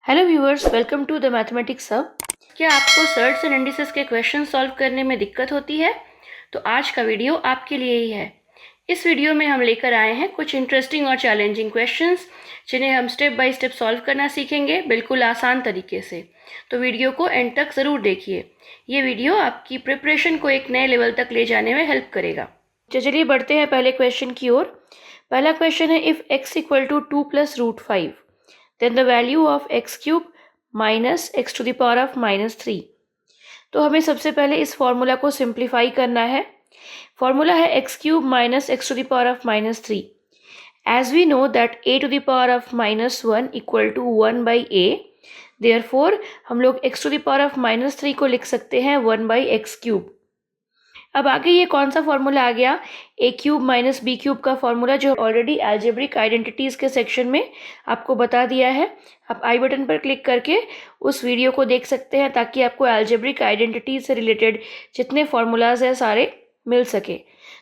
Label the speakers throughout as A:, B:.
A: Hello viewers, welcome to the mathematics hub. क्या आपको surds and indices के question solve करने में दिक्कत होती है? तो आज का वीडियो आपके लिए ही है। इस वीडियो में हम लेकर आए हैं कुछ इंटरेस्टिंग और चैलेंजिंग क्वेश्चंस, जिन्हें हम स्टेप बाय स्टेप सॉल्व करना सीखेंगे, बिल्कुल आसान तरीके से। तो वीडियो को एंड तक ज़रूर देखिए। ये वीडियो आपकी प्रिपरेशन को एक नए लेवल तक ले जाने में हेल्प करेगा। तो चलिए बढ़ते हैं पहले क्वेश्चन की ओर। पहला क्वेश्चन है, if x equal to 2 + √5 then the value of x cube minus x to the power of -3। तो हमें सबसे पहले इस फॉर्मूला को सिंप्लीफाई करना है। फॉर्मूला है x cube minus x to the power of -3। As we know that a to the power of -1 equal to 1 by a, therefore हम लोग x to the power of -3 को लिख सकते हैं 1 by x क्यूब। अब आगे ये कौन सा फॉर्मूला आ गया? ए क्यूब माइनस बी क्यूब का फॉर्मूला, जो ऑलरेडी अलजेब्रिक आइडेंटिटीज़ के सेक्शन में आपको बता दिया है। आप आई बटन पर क्लिक करके उस वीडियो को देख सकते हैं, ताकि आपको अलजेब्रिक आइडेंटिटीज से रिलेटेड जितने फार्मूलाज हैं सारे मिल सके।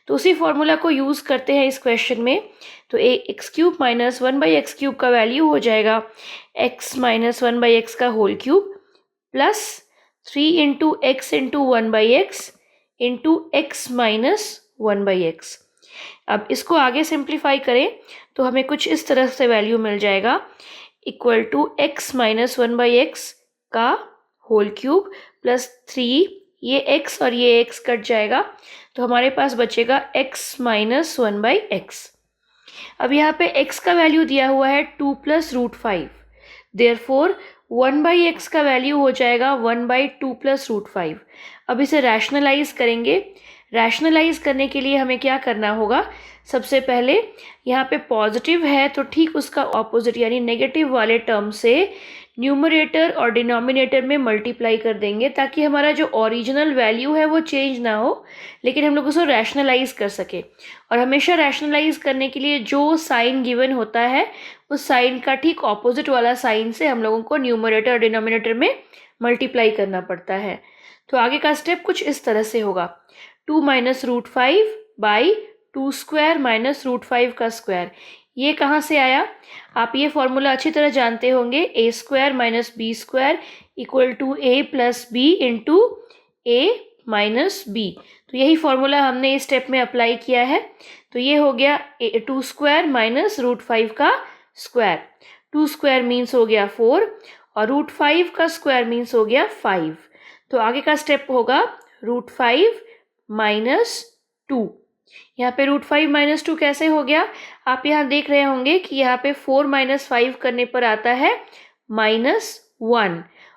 A: तो उसी फार्मूला को यूज़ करते हैं इस क्वेश्चन में। तो a x cube minus 1 by x cube का वैल्यू हो जाएगा एक्स माइनस 1 बाई एक्स का whole cube plus 3 into x into 1 by x into x minus 1 by x. अब इसको आगे सिंप्लीफाई करें तो हमें कुछ इस तरह से वैल्यू मिल जाएगा, equal to x minus 1 by x का होल क्यूब प्लस 3, ये एक्स और ये एक्स कट जाएगा, तो हमारे पास बचेगा एक्स माइनस 1 बाई एक्स। अब यहाँ पे x का वैल्यू दिया हुआ है 2 + √5, देयरफॉर 1 बाई एक्स का वैल्यू हो जाएगा 1 बाई 2 + √5। अब इसे रैशनलाइज करेंगे। रैशनलाइज करने के लिए हमें क्या करना होगा? सबसे पहले यहाँ पे पॉजिटिव है तो ठीक उसका ऑपोजिट यानी नेगेटिव वाले टर्म से न्यूमरेटर और डिनोमिनेटर में मल्टीप्लाई कर देंगे, ताकि हमारा जो ओरिजिनल वैल्यू है वो चेंज ना हो, लेकिन हम लोग उसको रैशनलाइज कर सके। और हमेशा रैशनलाइज करने के लिए जो साइन गिवन होता है उस साइन का ठीक ऑपोजिट वाला साइन से हम लोगों को न्यूमरेटर और डिनोमिनेटर में मल्टीप्लाई करना पड़ता है। तो आगे का स्टेप कुछ इस तरह से होगा, 2 माइनस √5 बाई 2 स्क्वायर माइनस √5 का स्क्वायर। ये कहाँ से आया? आप ये फॉर्मूला अच्छी तरह जानते होंगे, a square minus b square equal to a plus b into a minus b. तो यही फॉर्मूला हमने इस स्टेप में अप्लाई किया है। तो ये हो गया 2 स्क्वायर माइनस √5 का स्क्वायर। 2 स्क्वायर मीन्स हो गया 4 और √5 का स्क्वायर मीन्स हो गया 5। तो आगे का स्टेप होगा √5 माइनस 2। यहाँ पे √5 माइनस 2 कैसे हो गया? आप यहाँ देख रहे होंगे कि यहाँ पे 4 माइनस 5 करने पर आता है -1,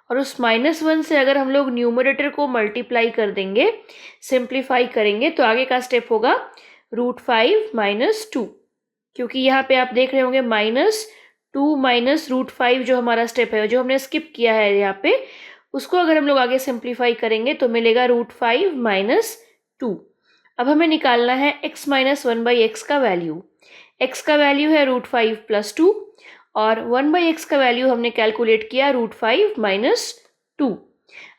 A: और उस -1 से अगर हम लोग न्यूमरेटर को मल्टीप्लाई कर देंगे, सिंप्लीफाई करेंगे, तो आगे का स्टेप होगा √5 माइनस 2। क्योंकि यहाँ पे आप देख रहे होंगे -2 माइनस √5 जो हमारा स्टेप है, जो हमने स्किप किया है यहाँ पे, उसको अगर हम लोग आगे सिंप्लीफाई करेंगे तो मिलेगा √5 माइनस 2। अब हमें निकालना है x माइनस 1 बाई एक्स का वैल्यू। x का वैल्यू है √5 प्लस 2 और 1 बाई एक्स का वैल्यू हमने कैलकुलेट किया √5 माइनस 2।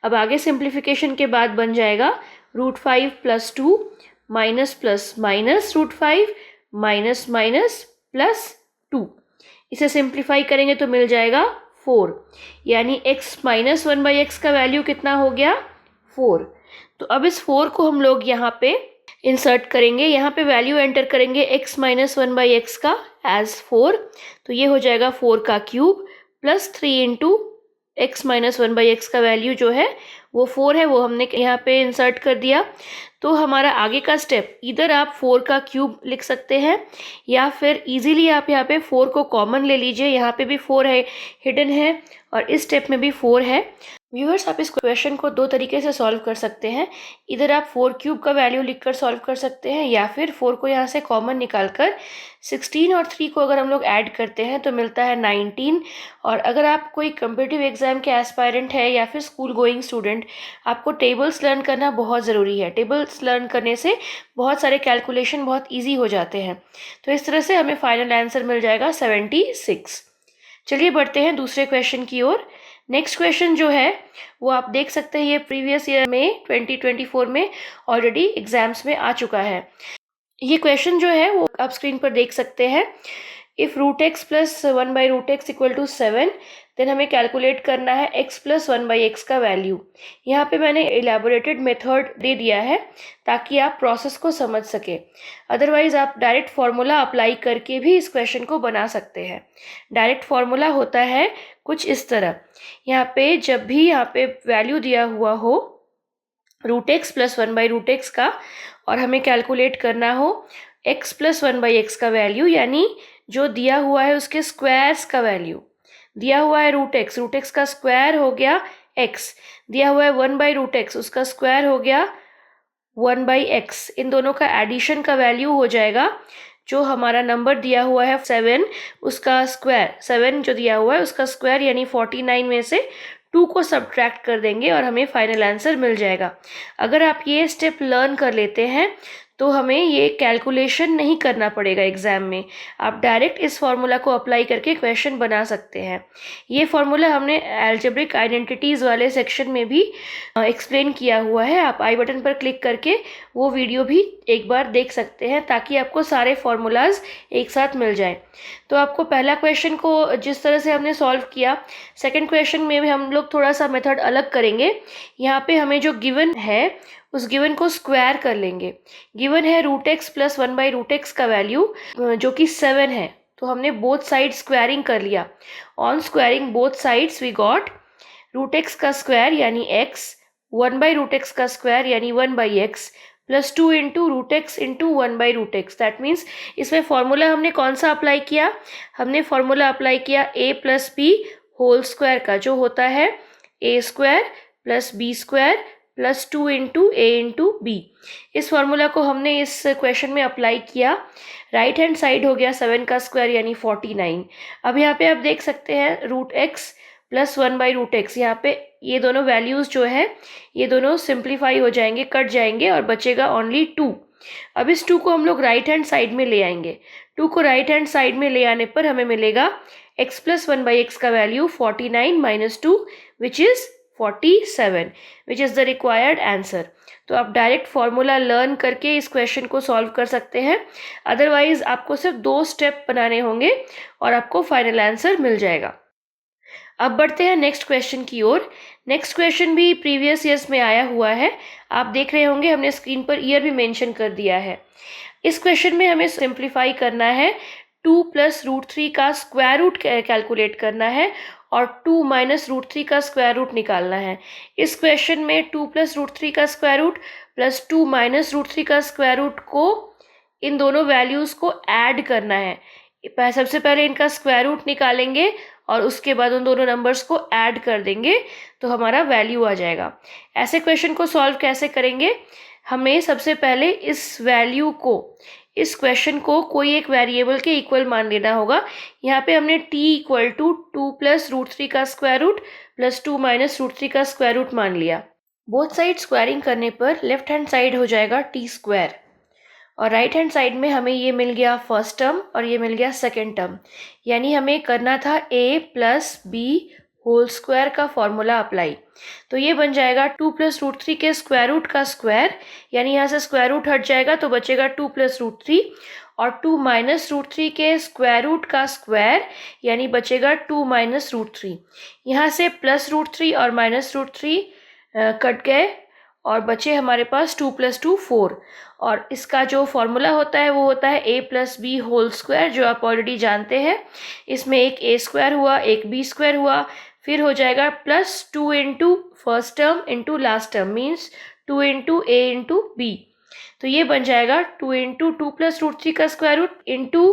A: अब आगे सिंप्लीफिकेशन के बाद बन जाएगा √5 plus 2 minus plus minus √5 minus minus plus 2। इसे सिंप्लीफाई करेंगे तो मिल जाएगा 4, यानी x माइनस 1 बाई एक्स का वैल्यू कितना हो गया? 4। तो अब इस 4 को हम लोग यहाँ पे इंसर्ट करेंगे, यहाँ पे वैल्यू एंटर करेंगे x माइनस 1 बाई एक्स का एज 4। तो ये हो जाएगा 4 का cube plus 3 into x minus 1 by x का वैल्यू जो है वो 4 है, वो हमने यहाँ पे इंसर्ट कर दिया। तो हमारा आगे का स्टेप, इधर आप 4 का क्यूब लिख सकते हैं या फिर इजीली आप यहाँ पे 4 को कॉमन ले लीजिए। यहाँ पे भी 4 है, हिडन है, और इस स्टेप में भी 4 है। व्यूअर्स, आप इस क्वेश्चन को दो तरीके से सॉल्व कर सकते हैं। इधर आप 4 क्यूब का वैल्यू लिखकर सॉल्व कर सकते हैं, या फिर 4 को यहाँ से कॉमन निकालकर 16 और 3 को अगर हम लोग ऐड करते हैं तो मिलता है 19। और अगर आप कोई कम्पिटिटिव एग्जाम के एस्पायरेंट है या फिर स्कूल गोइंग स्टूडेंट, आपको टेबल्स लर्न करना बहुत ज़रूरी है। टेबल्स लर्न करने से बहुत सारे कैलकुलेशन बहुत ईजी हो जाते हैं। तो इस तरह से हमें फाइनल आंसर मिल जाएगा 76। चलिए बढ़ते हैं दूसरे क्वेश्चन की ओर। नेक्स्ट क्वेश्चन जो है वो आप देख सकते हैं, ये प्रीवियस ईयर में 2024 में ऑलरेडी एग्जाम्स में आ चुका है। ये क्वेश्चन जो है वो आप स्क्रीन पर देख सकते हैं। If √x plus 1 by √x equal to 7, then हमें कैलकुलेट करना है x प्लस 1/x का वैल्यू। यहाँ पे मैंने एलैबोरेटेड मेथड दे दिया है ताकि आप प्रोसेस को समझ सके। अदरवाइज आप डायरेक्ट फार्मूला अप्लाई करके भी इस क्वेश्चन को बना सकते हैं। डायरेक्ट फार्मूला होता है कुछ इस तरह, यहाँ पे जब भी यहाँ पे वैल्यू दिया हुआ हो √x प्लस 1/√x का और हमें कैलकुलेट करना हो x प्लस 1/x का वैल्यू, यानी जो दिया हुआ है उसके स्क्वायर्स का वैल्यू। दिया हुआ है √x का स्क्वायर हो गया x, दिया हुआ है 1/√x उसका स्क्वायर हो गया 1/x। इन दोनों का एडिशन का वैल्यू हो जाएगा जो हमारा नंबर दिया हुआ है 7, उसका स्क्वायर 7 जो दिया हुआ है उसका स्क्वायर यानी 49 में से 2 को सब्ट्रैक्ट कर देंगे और हमें फाइनल आंसर मिल जाएगा। अगर आप ये स्टेप लर्न कर लेते हैं तो हमें ये कैलकुलेशन नहीं करना पड़ेगा एग्जाम में। आप डायरेक्ट इस फॉर्मूला को अप्लाई करके क्वेश्चन बना सकते हैं। ये फॉर्मूला हमने एल्जेब्रिक आइडेंटिटीज़ वाले सेक्शन में भी एक्सप्लेन किया हुआ है। आप आई बटन पर क्लिक करके वो वीडियो भी एक बार देख सकते हैं ताकि आपको सारे फॉर्मूलाज एक साथ मिल जाएं। तो आपको पहला क्वेश्चन को जिस तरह से हमने सॉल्व किया, सेकंड क्वेश्चन में भी हम लोग थोड़ा सा मेथड अलग करेंगे। यहाँ पे हमें जो गिवन है उस गिवन को स्क्वायर कर लेंगे। गिवन है √x प्लस 1/√x का वैल्यू जो कि 7 है, तो हमने बोथ साइड स्क्वायरिंग कर लिया। On squaring both sides we got √x का स्क्वायर यानी x, 1/√x का स्क्वायर यानी 1/x plus 2 into √x into 1/√x। That means इसमें फॉर्मूला हमने कौन सा अप्लाई किया? हमने फॉर्मूला अप्लाई किया a plus b whole square का, जो होता है a² plus b² plus 2 into a into b. इस फॉर्मूला को हमने इस क्वेश्चन में अप्लाई किया। राइट हैंड साइड हो गया 7 का स्क्वायर यानी 49। अब यहाँ पे आप देख सकते हैं √x प्लस 1/√x, यहाँ पे ये दोनों वैल्यूज़ जो है ये दोनों सिंप्लीफाई हो जाएंगे, कट जाएंगे और बचेगा ओनली 2। अब इस 2 को हम लोग राइट हैंड साइड में ले आएंगे। 2 को राइट हैंड साइड में ले आने पर हमें मिलेगा x प्लस 1/x का value 49 minus 2 which is 47, which is the required answer. तो आप डायरेक्ट फॉर्मूला लर्न करके इस क्वेश्चन को सॉल्व कर सकते हैं। अदरवाइज आपको सिर्फ 2 स्टेप बनाने होंगे और आपको फाइनल आंसर मिल जाएगा। अब बढ़ते हैं नेक्स्ट क्वेश्चन की ओर। नेक्स्ट क्वेश्चन भी प्रीवियस ईयर्स में आया हुआ है। आप देख रहे होंगे हमने स्क्रीन पर ईयर भी मेंशन कर दिया है। इस क्वेश्चन में हमें सिंप्लीफाई करना है, 2 प्लस √3 का स्क्वायर रूट कैलकुलेट करना है और 2 माइनस √3 का स्क्वायर रूट निकालना है। इस क्वेश्चन में 2 प्लस √3 का स्क्वायर रूट प्लस 2 माइनस √3 का स्क्वायर रूट को इन दोनों वैल्यूज़ को ऐड करना है। सबसे पहले इनका स्क्वायर रूट निकालेंगे और उसके बाद उन दोनों नंबर्स को ऐड कर देंगे तो हमारा वैल्यू आ जाएगा। ऐसे क्वेश्चन को सॉल्व कैसे करेंगे? हमें सबसे पहले इस वैल्यू को, इस क्वेश्चन को कोई एक वेरिएबल के इक्वल मान लेना होगा। यहाँ पे हमने t इक्वल टू 2 प्लस √3 का स्क्वायर रूट प्लस 2 माइनस √3 का स्क्वायर रूट मान लिया। बोथ साइड स्क्वायरिंग करने पर लेफ्ट हैंड साइड हो जाएगा t² और राइट हैंड साइड में हमें ये मिल गया फर्स्ट टर्म और ये मिल गया सेकेंड टर्म। यानी हमें करना था a plus b whole square का फॉर्मूला अप्लाई। तो ये बन जाएगा 2 प्लस √3 के स्क्वायर रूट का स्क्वायर, यानी यहाँ से स्क्वायर रूट हट जाएगा तो बचेगा 2 प्लस √3 और 2 माइनस √3 के स्क्वायर रूट का स्क्वायर यानी बचेगा 2 माइनस √3। यहाँ से प्लस √3 और माइनस √3 कट गए और बचे हमारे पास 2 प्लस 2 4। और इसका जो फॉर्मूला होता है वो होता है a plus b whole square, जो आप ऑलरेडी जानते हैं। इसमें एक a² हुआ, एक b² हुआ, फिर हो जाएगा plus 2 into first term into last term means 2 into a into b। तो ये बन जाएगा 2 इंटू 2 प्लस √3 का स्क्वायर रूट इंटू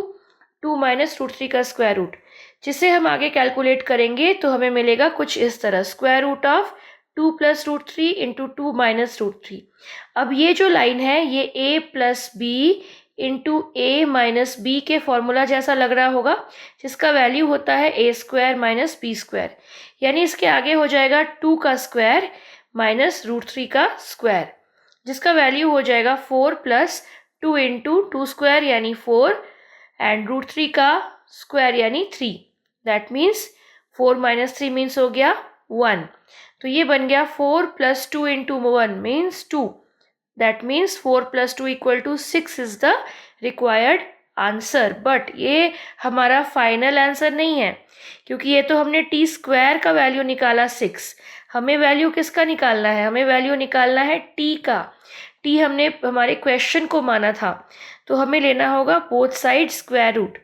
A: 2 माइनस √3 का स्क्वायर रूट, जिसे हम आगे कैलकुलेट करेंगे तो हमें मिलेगा कुछ इस तरह, square root of 2 plus √3 into 2 minus √3। अब ये जो लाइन है ये a plus b into a minus b के फॉर्मूला जैसा लग रहा होगा, जिसका वैल्यू होता है a² माइनस b²। यानी इसके आगे हो जाएगा 2 का स्क्वायर माइनस √3 का स्क्वायर, जिसका वैल्यू हो जाएगा 4 प्लस 2 इंटू 2² यानी 4 एंड √3 का स्क्वायर यानी 3। दैट मीन्स 4 माइनस 3 मीन्स हो गया 1। तो ये बन गया 4 plus 2 into 1 means 2। That means 4 plus 2 equal to 6 is the required answer, but ये हमारा फाइनल आंसर नहीं है, क्योंकि ये तो हमने टी स्क्वायर का वैल्यू निकाला 6। हमें वैल्यू किसका निकालना है? हमें वैल्यू निकालना है टी का। टी हमने हमारे क्वेश्चन को माना था, तो हमें लेना होगा both side square root.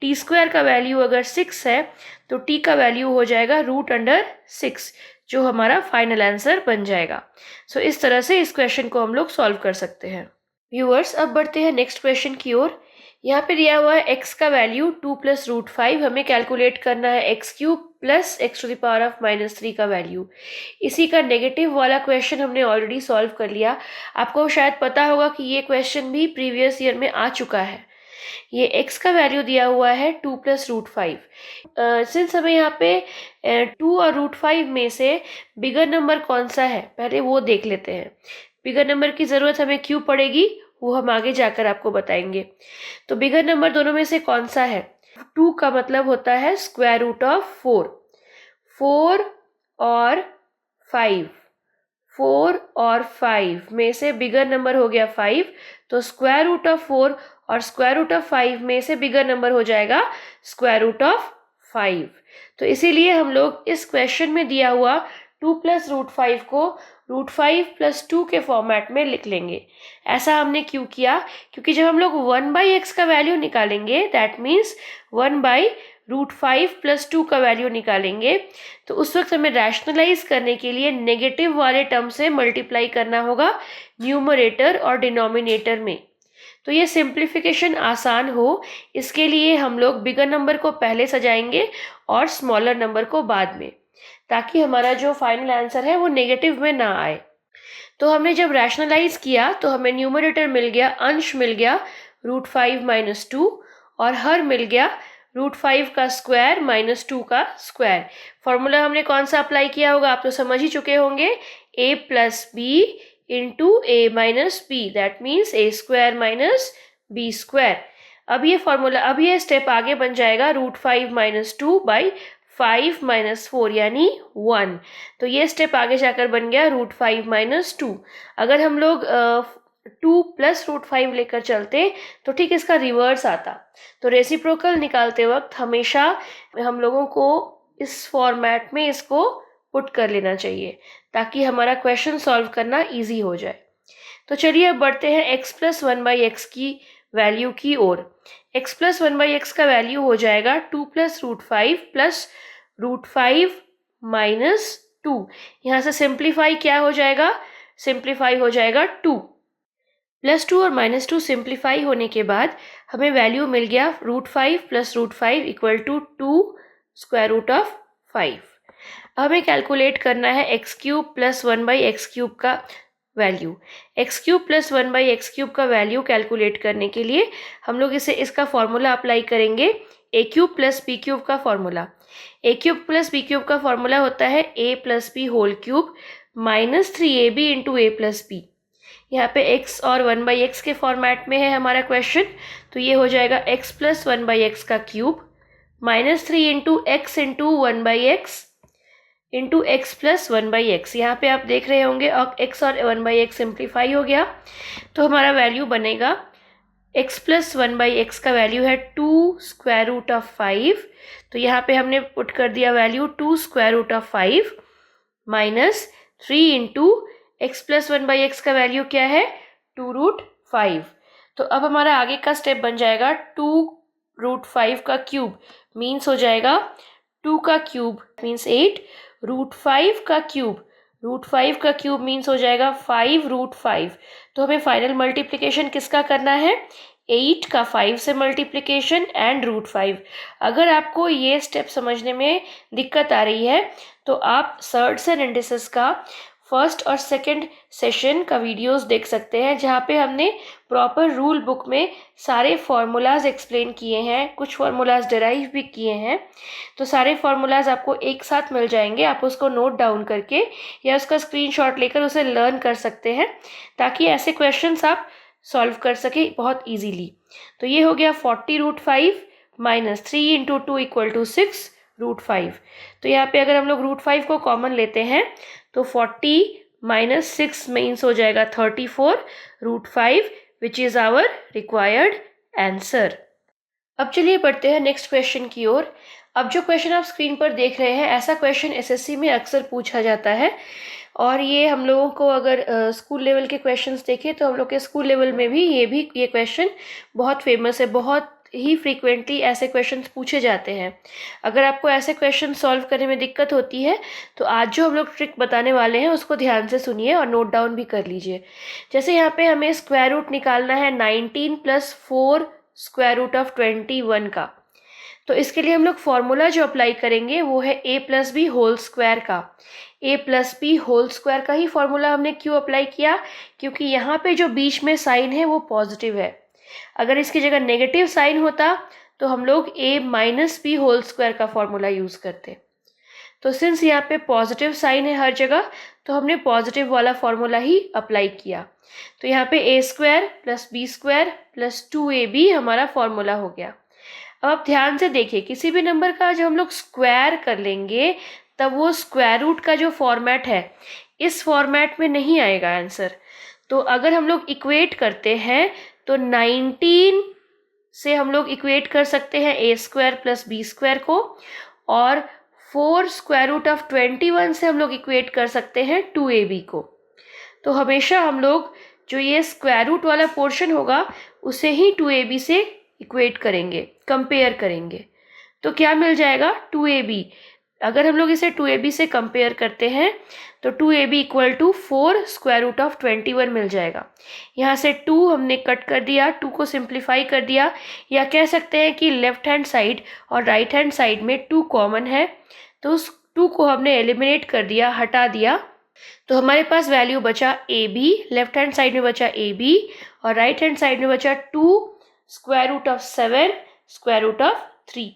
A: T square का वैल्यू अगर 6 है तो टी का वैल्यू हो जाएगा √6, जो हमारा फाइनल आंसर बन जाएगा। सो इस तरह से इस क्वेश्चन को हम लोग सॉल्व कर सकते हैं। व्यूअर्स, अब बढ़ते हैं नेक्स्ट क्वेश्चन की ओर। यहाँ पे दिया हुआ है x का वैल्यू 2 + √5। हमें कैलकुलेट करना है x³ + x⁻³ का वैल्यू। इसी का नेगेटिव वाला क्वेश्चन हमने ऑलरेडी सॉल्व कर लिया। आपको शायद पता होगा कि ये क्वेश्चन भी प्रीवियस ईयर में आ चुका है। ये x का वैल्यू दिया हुआ है 2 + √5। सिंस हमें यहाँ पे 2 और √5 में से बिगर नंबर कौन सा है, पहले वो देख लेते हैं। बिगर नंबर की ज़रूरत हमें क्यों पड़ेगी, वो हम आगे जाकर आपको बताएंगे। तो बिगर नंबर दोनों में से कौन सा है? 2 का मतलब होता है √4। 4 और 5, 4 और 5 में से बिगर नंबर हो गया 5, तो √4 और √5 में से बिगर नंबर हो जाएगा √5। तो इसीलिए हम लोग इस क्वेश्चन में दिया हुआ 2 + √5 को √5 + 2 के फॉर्मेट में लिख लेंगे। ऐसा हमने क्यों किया? क्योंकि जब हम लोग 1/x का वैल्यू निकालेंगे, दैट मीन्स 1/√5 + 2 का वैल्यू निकालेंगे, तो उस वक्त हमें रैशनलाइज करने के लिए नेगेटिव वाले टर्म से मल्टीप्लाई करना होगा न्यूमरेटर और डिनोमिनेटर में। तो ये सिंप्लीफिकेशन आसान हो, इसके लिए हम लोग बिगर नंबर को पहले सजाएंगे और स्मॉलर नंबर को बाद में, ताकि हमारा जो फाइनल आंसर है वो नेगेटिव में ना आए। तो हमने जब रैशनलाइज किया तो हमें न्यूमरेटर मिल गया, अंश मिल गया √5 - 2, और हर मिल गया √5 का स्क्वायर - 2 का स्क्वायर। फॉर्मूला हमने कौन सा अप्लाई किया होगा, आप तो समझ ही चुके होंगे, a + b × a - b, that means a² - b²। अब ये फॉर्मूला, अब ये स्टेप आगे बन जाएगा √5 - 2 / 5 - 4 यानी 1। तो ये स्टेप आगे जाकर बन गया √5 - 2। अगर हम लोग 2 + √5 लेकर चलते तो ठीक इसका रिवर्स आता। तो रेसिप्रोकल निकालते वक्त हमेशा हम लोगों को इस फॉर्मेट में इसको पुट कर लेना चाहिए, ताकि हमारा क्वेश्चन सॉल्व करना इजी हो जाए। तो चलिए अब बढ़ते हैं x + 1/x की वैल्यू की ओर। x + 1/x का वैल्यू हो जाएगा 2 + √5 + √5 - 2। यहाँ से सिंप्लीफाई क्या हो जाएगा? सिंप्लीफाई हो जाएगा 2 + 2 और -2 सिंप्लीफाई होने के बाद हमें वैल्यू मिल गया √5 + √5 = 2 √5। हमें कैलकुलेट करना है x³ + 1/x³ का वैल्यू। x³ + 1/x³ का वैल्यू कैलकुलेट करने के लिए हम लोग इसका फॉर्मूला अप्लाई करेंगे, a³ + b³ का फॉर्मूला। a³ + b³ का फॉर्मूला होता है a + b whole cube -3ab × a + b। यहाँ पे x और 1/x के फॉर्मेट में है हमारा क्वेश्चन, तो ये हो जाएगा x + 1/x का cube -3 × x × 1/x × x + 1/x। यहाँ पे आप देख रहे होंगे और x और 1/x सिंप्लीफाई हो गया, तो हमारा वैल्यू बनेगा x + 1/x का वैल्यू है 2 √5। तो यहाँ पे हमने पुट कर दिया वैल्यू 2 √5 -3 × x + 1/x का वैल्यू क्या है? 2√5। तो अब हमारा आगे का स्टेप बन जाएगा 2√5 का क्यूब, मीन्स हो जाएगा 2 का क्यूब मीन्स 8, √5 का क्यूब, √5 का क्यूब मीन्स हो जाएगा 5√5। तो हमें फाइनल मल्टीप्लिकेशन किसका करना है? 8 का 5 से मल्टीप्लिकेशन एंड √5। अगर आपको ये स्टेप समझने में दिक्कत आ रही है तो आप सर्ट्स एंड इंडिसेस का फर्स्ट और सेकंड सेशन का वीडियोस देख सकते हैं, जहाँ पे हमने प्रॉपर रूल बुक में सारे फार्मूलाज एक्सप्लेन किए हैं, कुछ फार्मूलाज डिराइव भी किए हैं। तो सारे फार्मूलाज आपको एक साथ मिल जाएंगे, आप उसको नोट डाउन करके या उसका स्क्रीनशॉट लेकर उसे लर्न कर सकते हैं, ताकि ऐसे क्वेश्चंस आप सॉल्व कर सके बहुत इजीली। तो ये हो गया 40√5 -3 × 2 = 6 √5। तो यहाँ पे अगर हम लोग √5 को कॉमन लेते हैं तो 40 - 6 मीन्स हो जाएगा 34 √5, which is our required answer. अब चलिए बढ़ते हैं नेक्स्ट क्वेश्चन की ओर। अब जो क्वेश्चन आप स्क्रीन पर देख रहे हैं, ऐसा क्वेश्चन एसएससी में अक्सर पूछा जाता है और ये हम लोगों को अगर स्कूल लेवल के क्वेश्चंस देखें तो हम लोग के स्कूल लेवल में भी ये क्वेश्चन बहुत फेमस है, बहुत ही फ्रीक्वेंटली ऐसे क्वेश्चंस पूछे जाते हैं। अगर आपको ऐसे क्वेश्चन सॉल्व करने में दिक्कत होती है तो आज जो हम लोग ट्रिक बताने वाले हैं उसको ध्यान से सुनिए और नोट डाउन भी कर लीजिए। जैसे यहाँ पे हमें स्क्वायर रूट निकालना है 19 + 4 स्क्वायर रूट ऑफ 21 का। तो इसके लिए हम लोग फॉर्मूला जो अप्लाई करेंगे वो है a + b होल स्क्वायर का। a + b होल स्क्वायर का ही फॉर्मूला हमने क्यों अप्लाई किया? क्योंकि यहाँ पे जो बीच में साइन है वो पॉजिटिव है। अगर इसकी जगह नेगेटिव साइन होता तो हम लोग a - b होल स्क्वायर का फॉर्मूला यूज़ करते। तो सिंस यहाँ पे पॉजिटिव साइन है हर जगह, तो हमने पॉजिटिव वाला फॉर्मूला ही अप्लाई किया। तो यहाँ पे a² + b² + 2ab हमारा फॉर्मूला हो गया। अब आप ध्यान से देखिए, किसी भी नंबर का जब हम लोग स्क्वायर कर लेंगे तब वो स्क्वायर रूट का जो फॉर्मेट है इस फॉर्मेट में नहीं आएगा आंसर। तो अगर हम लोग इक्वेट करते हैं तो 19 से हम लोग इक्वेट कर सकते हैं a² + b² को, और 4 स्क्वायर रूट ऑफ 21 से हम लोग इक्वेट कर सकते हैं 2ab को। तो हमेशा हम लोग जो ये स्क्वायर रूट वाला पोर्शन होगा उसे ही 2ab से इक्वेट करेंगे, कंपेयर करेंगे। तो क्या मिल जाएगा? 2ab। अगर हम लोग इसे 2ab से कंपेयर करते हैं तो 2ab = 4 स्क्वायर रूट ऑफ 21 मिल जाएगा। यहाँ से 2 हमने कट कर दिया, 2 को सिंप्लीफाई कर दिया, या कह सकते हैं कि लेफ्ट हैंड साइड और राइट हैंड साइड में 2 कॉमन है, तो उस 2 को हमने एलिमिनेट कर दिया, हटा दिया। तो हमारे पास वैल्यू बचा ab, लेफ्ट हैंड साइड में बचा ab और राइट हैंड साइड में बचा 2 square root of 7 square root of 3।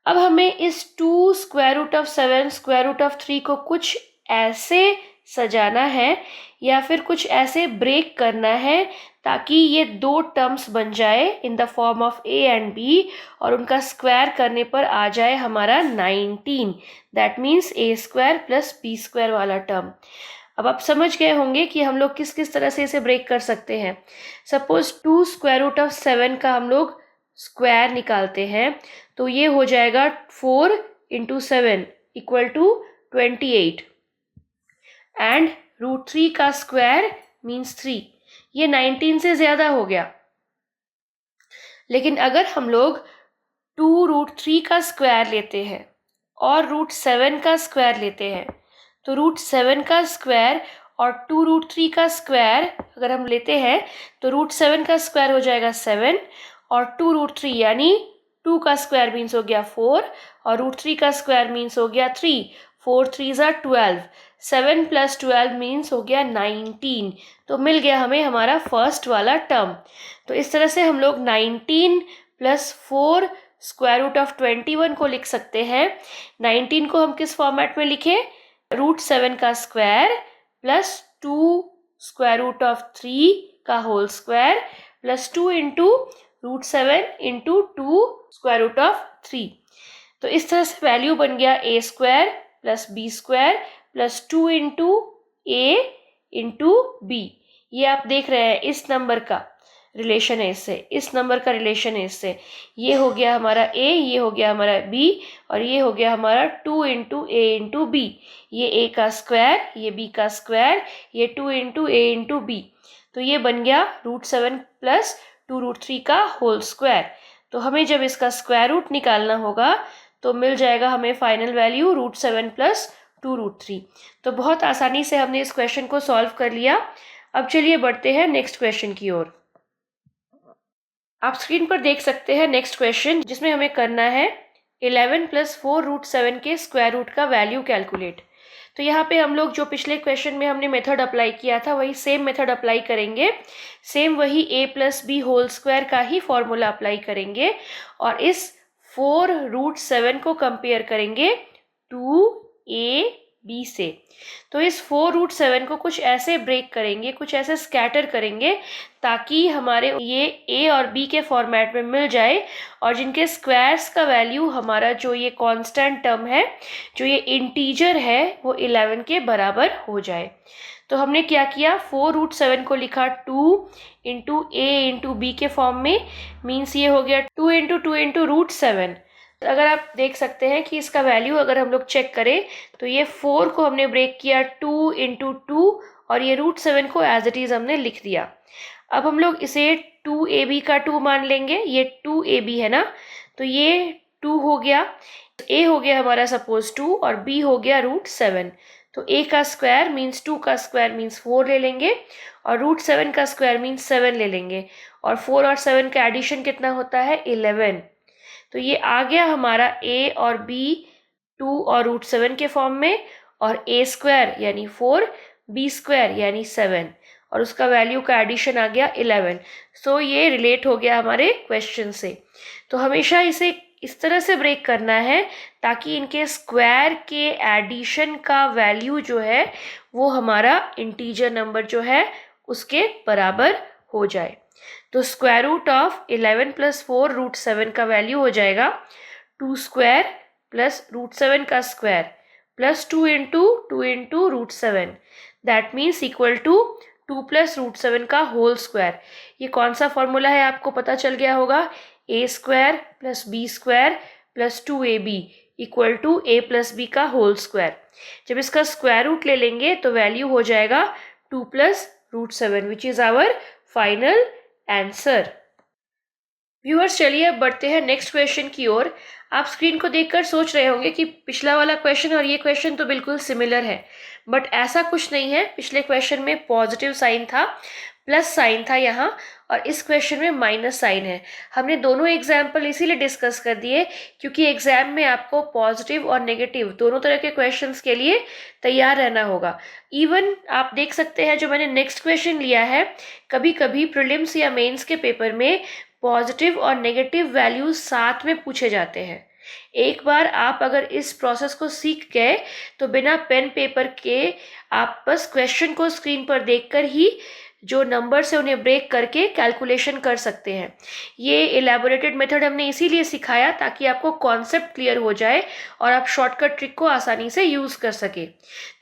A: अब हमें इस 2 square root of 7 square root of 3 को कुछ ऐसे सजाना है या फिर कुछ ऐसे ब्रेक करना है ताकि ये 2 टर्म्स बन जाए in the form of a and b, और उनका स्क्वायर करने पर आ जाए हमारा 19। दैट मीन्स a² + b² वाला टर्म। अब आप समझ गए होंगे कि हम लोग किस किस तरह से इसे ब्रेक कर सकते हैं। सपोज 2 स्क्वायर रूट ऑफ 7 का हम लोग स्क्वायर निकालते हैं तो ये हो जाएगा 4 × 7 = 28, एंड √3 का स्क्वायर मीन्स 3। ये 19 से ज़्यादा हो गया। लेकिन अगर हम लोग 2√3 का स्क्वायर लेते हैं और √7 का स्क्वायर लेते हैं तो √7 का स्क्वायर और 2√3 का स्क्वायर अगर हम लेते हैं तो √7 का स्क्वायर हो जाएगा 7 और 2√3 यानी 2 का स्क्वायर मीन्स हो गया 4 और √3 का स्क्वायर मीन्स हो गया 3। 4 3s are 12, 7 + 12 मीन्स हो गया 19। तो मिल गया हमें हमारा फर्स्ट वाला टर्म। तो इस तरह से हम लोग 19 + 4 स्क्वायर रूट ऑफ 21 को लिख सकते हैं। 19 को हम किस फॉर्मेट में लिखें? √7 का स्क्वायर + 2 स्क्वायर रूट ऑफ 3 का whole square + 2 × √7 × 2 square root of 3। तो इस तरह से वैल्यू बन गया a² + b² + 2 × a × b। ये आप देख रहे हैं इस नंबर का रिलेशन है इससे, इस नंबर का रिलेशन है इससे। ये हो गया हमारा a, ये हो गया हमारा b और ये हो गया हमारा 2 × a × b। ये a का स्क्वायर, ये b का स्क्वायर, ये 2 × a × b। तो ये बन गया √7 + 2√3 का होल स्क्वायर। तो हमें जब इसका स्क्वायर रूट निकालना होगा तो मिल जाएगा हमें फाइनल वैल्यू √7 + 2√3। तो बहुत आसानी से हमने इस क्वेश्चन को सॉल्व कर लिया। अब चलिए बढ़ते हैं नेक्स्ट क्वेश्चन की ओर। आप स्क्रीन पर देख सकते हैं नेक्स्ट क्वेश्चन, जिसमें हमें करना है 11 + 4 √7 के स्क्वायर रूट का वैल्यू कैलकुलेट। तो यहाँ पे हम लोग जो पिछले क्वेश्चन में हमने मेथड अप्लाई किया था वही सेम मेथड अप्लाई करेंगे। सेम वही a + b होल स्क्वायर का ही फॉर्मूला अप्लाई करेंगे और इस 4 √7 को कंपेयर करेंगे 2ab से। तो इस 4 √7 को कुछ ऐसे ब्रेक करेंगे, कुछ ऐसे स्कैटर करेंगे ताकि हमारे ये a और b के फॉर्मेट में मिल जाए, और जिनके स्क्वायर्स का वैल्यू हमारा जो ये कांस्टेंट टर्म है, जो ये इंटीजर है, वो 11 के बराबर हो जाए। तो हमने क्या किया, 4√7 को लिखा 2 इंटू ए इंटू बी के फॉर्म में, मीन्स ये हो गया 2 इंटू √7। अगर आप देख सकते हैं कि इसका वैल्यू अगर हम लोग चेक करें तो ये 4 को हमने ब्रेक किया 2 इंटू 2 और ये √7 को एज इट इज़ हमने लिख दिया। अब हम लोग इसे 2ab का 2 मान लेंगे, ये 2ab है ना, तो ये 2 हो गया, a हो गया हमारा सपोज 2 और b हो गया √7। तो a का स्क्वायर मीन्स 2 का स्क्वायर मीन्स 4 ले लेंगे और √7 का स्क्वायर मीन्स 7 ले लेंगे और 4 और 7 का एडिशन कितना होता है 11। तो ये आ गया हमारा a और b 2 और √7 के फॉर्म में और a स्क्वायर यानी 4, b स्क्वायर यानी 7 और उसका वैल्यू का एडिशन आ गया 11। सो ये रिलेट हो गया हमारे क्वेश्चन से। तो हमेशा इसे इस तरह से ब्रेक करना है ताकि इनके स्क्वायर के एडिशन का वैल्यू जो है वो हमारा इंटीजर नंबर जो है उसके बराबर हो जाए। तो स्क्वायर रूट ऑफ 11 प्लस 4 √7 का वैल्यू हो जाएगा 2 स्क्वायर प्लस √7 का square plus 2 into √7, that means equal to 2 plus √7 का होल स्क्वायर। ये कौन सा फॉर्मूला है आपको पता चल गया होगा, a square plus b square plus 2ab equal to a plus b का होल स्क्वायर। जब इसका स्क्वायर रूट ले लेंगे तो वैल्यू हो जाएगा 2 plus √7 which is our final answer. Viewers चलिए अब बढ़ते हैं नेक्स्ट क्वेश्चन की ओर। आप स्क्रीन को देखकर सोच रहे होंगे कि पिछला वाला क्वेश्चन और ये क्वेश्चन तो बिल्कुल सिमिलर है, बट ऐसा कुछ नहीं है। पिछले क्वेश्चन में पॉजिटिव साइन था, प्लस साइन था यहाँ, और इस क्वेश्चन में माइनस साइन है। हमने दोनों एग्जाम्पल इसीलिए डिस्कस कर दिए क्योंकि एग्जाम में आपको पॉजिटिव और नेगेटिव दोनों तरह के क्वेश्चंस के लिए तैयार रहना होगा। इवन आप देख सकते हैं जो मैंने नेक्स्ट क्वेश्चन लिया है, कभी कभी प्रीलिम्स या मेंस के पेपर में पॉजिटिव और नेगेटिव वैल्यूज साथ में पूछे जाते हैं। एक बार आप अगर इस प्रोसेस को सीख गए तो बिना पेन पेपर के आप बस क्वेश्चन को स्क्रीन पर देखकर ही जो नंबर्स है उन्हें ब्रेक करके कैलकुलेशन कर सकते हैं। ये इलेबोरेटेड मेथड हमने इसीलिए सिखाया ताकि आपको कॉन्सेप्ट क्लियर हो जाए और आप शॉर्टकट ट्रिक को आसानी से यूज कर सके।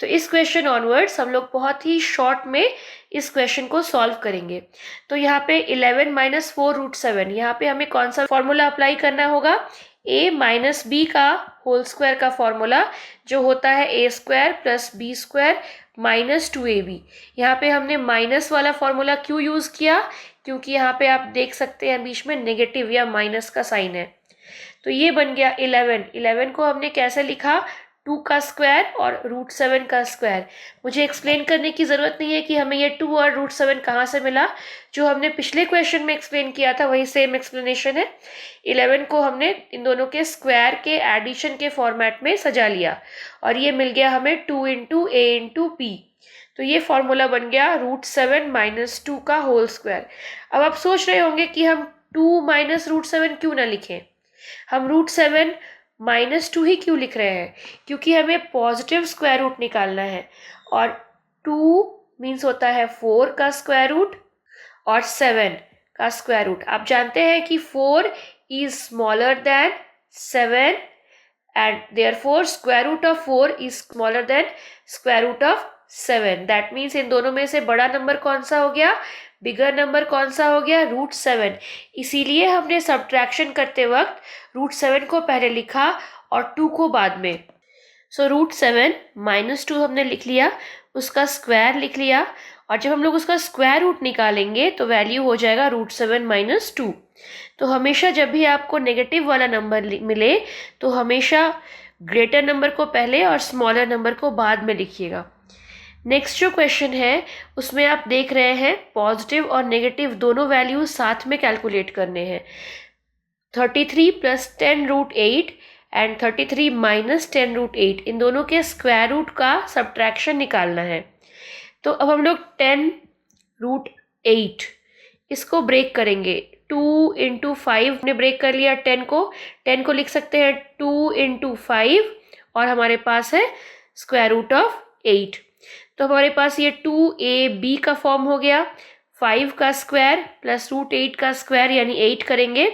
A: तो इस क्वेश्चन ऑनवर्ड्स हम लोग बहुत ही शॉर्ट में इस क्वेश्चन को सॉल्व करेंगे। तो यहाँ पे 11 माइनस 4 √7, यहाँ पे हमें कौन सा फॉर्मूला अप्लाई करना होगा, a माइनस बी का होल स्क्वायर का फॉर्मूला जो होता है a square plus b square minus 2ab। यहाँ पे हमने माइनस वाला फॉर्मूला क्यों यूज़ किया, क्योंकि यहाँ पे आप देख सकते हैं बीच में नेगेटिव या माइनस का साइन है। तो ये बन गया 11 को हमने कैसे लिखा, 2 का स्क्वायर और √7 का स्क्वायर। मुझे एक्सप्लेन करने की ज़रूरत नहीं है कि हमें ये 2 और √7 कहाँ से मिला, जो हमने पिछले क्वेश्चन में एक्सप्लेन किया था वही सेम एक्सप्लेनेशन है। 11 को हमने इन दोनों के स्क्वायर के एडिशन के फॉर्मेट में सजा लिया और ये मिल गया हमें 2 इंटू ए इंटू पी। तो ये फॉर्मूला बन गया √7 माइनस 2 का होल स्क्वायर। अब आप सोच रहे होंगे कि हम 2 माइनस √7 क्यों ना लिखें, हम √7 माइनस 2 ही क्यों लिख रहे हैं, क्योंकि हमें पॉजिटिव स्क्वायर रूट निकालना है और 2 मीन्स होता है 4 का स्क्वायर रूट और 7 का स्क्वायर रूट। आप जानते हैं कि 4 is smaller than 7 and therefore square root of 4 is smaller than square root of 7। That means इन दोनों में से बड़ा नंबर कौन सा हो गया, बिगर नंबर कौन सा हो गया, √7। इसीलिए हमने सब्ट्रैक्शन करते वक्त √7 को पहले लिखा और 2 को बाद में। सो √7 माइनस 2 हमने लिख लिया, उसका स्क्वायर लिख लिया और जब हम लोग उसका स्क्वायर रूट निकालेंगे तो वैल्यू हो जाएगा √7 माइनस 2। तो हमेशा जब भी आपको नेगेटिव वाला नंबर मिले तो हमेशा ग्रेटर नंबर को पहले और स्मॉलर नंबर को बाद में लिखिएगा। नेक्स्ट जो क्वेश्चन है उसमें आप देख रहे हैं पॉजिटिव और नेगेटिव दोनों वैल्यूज साथ में कैलकुलेट करने हैं। 33 प्लस 10 √8 एंड 33 माइनस 10 √8 इन दोनों के स्क्वायर रूट का सब्ट्रैक्शन निकालना है। तो अब हम लोग 10 √8 इसको ब्रेक करेंगे, 2 इंटू 5 ने ब्रेक कर लिया 10 को लिख सकते हैं 2 इंटू 5 और हमारे पास है स्क्वायर रूट ऑफ 8। तो हमारे पास ये 2ab का फॉर्म हो गया, 5 का स्क्वायर प्लस √8 का स्क्वायर यानी 8 करेंगे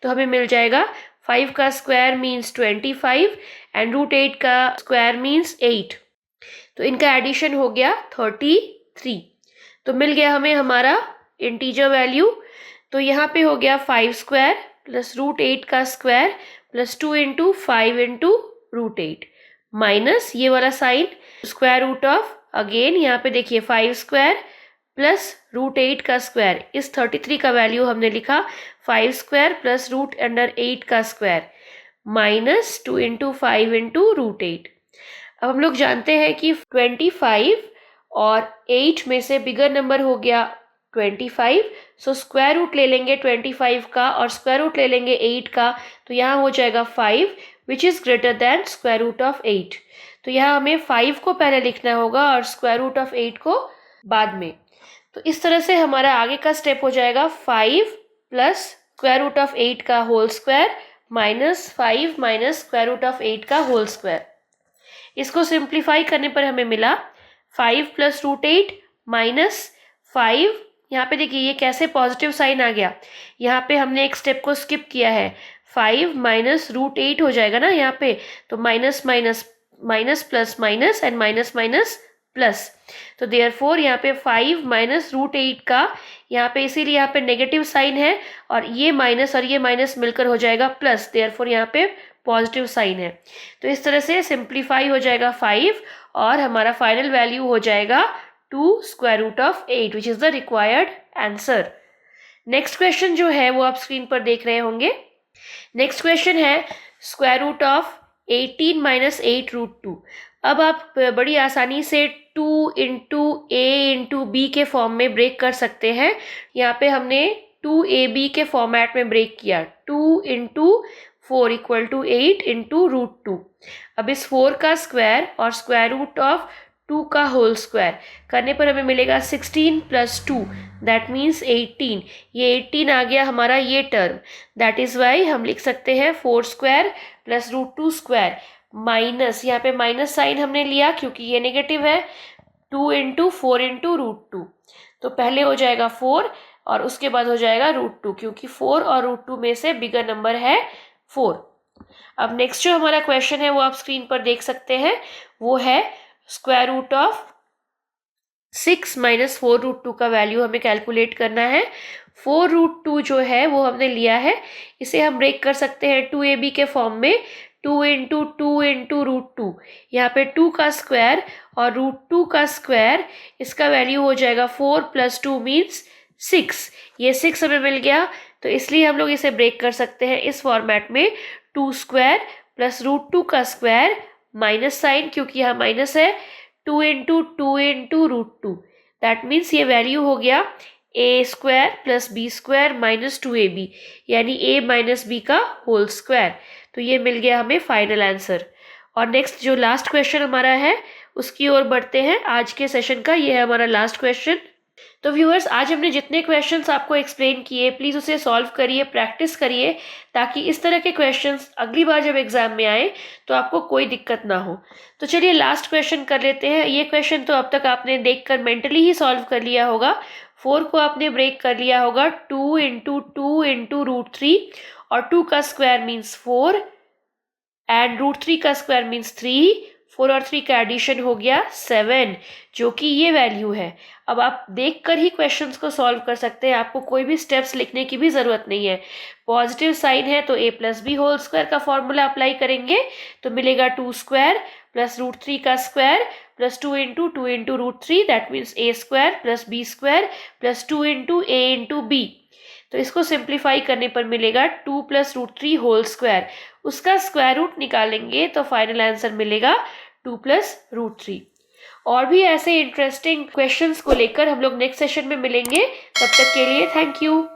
A: तो हमें मिल जाएगा 5 का स्क्वायर मीन्स 25 एंड √8 का स्क्वायर मीन्स 8। तो इनका एडिशन हो गया 38 3। तो मिल गया हमें हमारा इंटीजर वैल्यू। तो यहाँ पे हो गया 5 स्क्वायर प्लस √8 का square plus 2 into 5 into √8 minus ये वाला sign square root of, again यहाँ पे देखिए 5 स्क्वायर प्लस √8 का स्क्वायर, इस 33 का वैल्यू हमने लिखा 5 स्क्वायर प्लस √8 का स्क्वायर माइनस 2 इंटू 5 इंटू √8। अब हम लोग जानते हैं कि 25 और 8 में से बिगर नंबर हो गया 25, सो स्क्वायर रूट ले लेंगे 25 का और स्क्वायर रूट ले लेंगे 8 का, तो यहाँ हो जाएगा 5 which is greater than square root of 8। तो यहाँ हमें 5 को पहले लिखना होगा और स्क्वायर रूट ऑफ 8 को बाद में। तो इस तरह से हमारा आगे का स्टेप हो जाएगा 5 प्लस स्क्वायर रूट ऑफ 8 का whole square minus 5 minus square root of 8 का होल स्क्वायर। इसको सिंप्लीफाई करने पर हमें मिला 5 प्लस √8 माइनस 5, यहाँ पे देखिए ये कैसे पॉजिटिव साइन आ गया, यहाँ पे हमने एक स्टेप को स्किप किया है, 5 माइनस √8 हो जाएगा ना यहाँ पे, तो minus minus minus plus minus and minus minus plus, तो देयरफॉर यहाँ पे 5 माइनस √8 का, यहाँ पे इसीलिए यहाँ पे नेगेटिव साइन है और ये माइनस मिलकर हो जाएगा प्लस, देयरफॉर यहाँ पे पॉजिटिव साइन है। तो इस तरह से सिंप्लीफाई हो जाएगा 5 और हमारा फाइनल वैल्यू हो जाएगा 2 square root of 8 which is the required answer. Next question जो है वो आप स्क्रीन पर देख रहे होंगे। नेक्स्ट क्वेश्चन है स्क्वायर रूट ऑफ 18 माइनस 8√2। अब आप बड़ी आसानी से 2 इंटू ए इंटू बी के फॉर्म में ब्रेक कर सकते हैं। यहाँ पे हमने 2ab के फॉर्मेट में ब्रेक किया, 2 इंटू 4 इक्वल टू 8 इंटू √2। अब इस 4 का स्क्वायर और स्क्वायर रूट ऑफ 2 का होल स्क्वायर करने पर हमें मिलेगा 16 प्लस 2 दैट मीन्स 18। ये 18 आ गया हमारा ये टर्म, दैट इज़ वाई हम लिख सकते हैं 4 स्क्वायर प्लस √2 स्क्वायर माइनस, यहाँ पे माइनस साइन हमने लिया क्योंकि ये नेगेटिव है, 2 इंटू 4 इंटू √2। तो पहले हो जाएगा 4 और उसके बाद हो जाएगा √2 क्योंकि 4 और √2 में से बिगर नंबर है 4। अब नेक्स्ट जो हमारा क्वेश्चन है वो आप स्क्रीन पर देख सकते हैं, वो है स्क्वायर रूट ऑफ 6 माइनस 4√2 का वैल्यू हमें कैलकुलेट करना है। 4√2 जो है वो हमने लिया है, इसे हम ब्रेक कर सकते हैं 2ab के फॉर्म में, 2 इंटू 2 इंटू √2, यहाँ पे 2 का स्क्वायर और √2 का स्क्वायर, इसका वैल्यू हो जाएगा 4 प्लस 2 मीन्स 6। ये 6 हमें मिल गया, तो इसलिए हम लोग इसे ब्रेक कर सकते हैं इस फॉर्मेट में, 2 स्क्वायर प्लस √2 का स्क्वायर माइनस साइन क्योंकि यहाँ माइनस है, 2 इंटू 2 इंटू √2, दैट मीन्स ये वैल्यू हो गया a square plus b square minus 2ab, यानी a माइनस b का होल स्क्वायर। तो ये मिल गया हमें फाइनल आंसर। और नेक्स्ट जो लास्ट क्वेश्चन हमारा है उसकी ओर बढ़ते हैं आज के सेशन का, ये है हमारा लास्ट क्वेश्चन। तो व्यूअर्स, आज हमने जितने क्वेश्चंस आपको एक्सप्लेन किए प्लीज़ उसे सॉल्व करिए, प्रैक्टिस करिए, ताकि इस तरह के क्वेश्चंस अगली बार जब एग्जाम में आए तो आपको कोई दिक्कत ना हो। तो चलिए लास्ट क्वेश्चन कर लेते हैं। ये क्वेश्चन तो अब तक आपने देखकर मेंटली ही सॉल्व कर लिया होगा। 4 को आपने ब्रेक कर लिया होगा, 2 इंटू 2 इंटू √3 और 2 का स्क्वायर मीन्स 4 एंड √3 का स्क्वायर मीन्स 3, 4 और 3 का एडिशन हो गया 7, जो कि ये वैल्यू है। अब आप देखकर ही क्वेश्चंस को सॉल्व कर सकते हैं, आपको कोई भी स्टेप्स लिखने की भी ज़रूरत नहीं है। पॉजिटिव साइन है तो a plus b whole square का फॉर्मूला अप्लाई करेंगे तो मिलेगा 2 स्क्वायर प्लस √3 का square plus 2 into √3 that means a square plus b square plus 2 into a into b। तो इसको सिंप्लीफाई करने पर मिलेगा 2 प्लस √3 होल स्क्वायर, उसका स्क्वायर रूट निकालेंगे तो फाइनल आंसर मिलेगा 2 प्लस √3। और भी ऐसे इंटरेस्टिंग क्वेश्चंस को लेकर हम लोग नेक्स्ट सेशन में मिलेंगे। तब तक के लिए थैंक यू।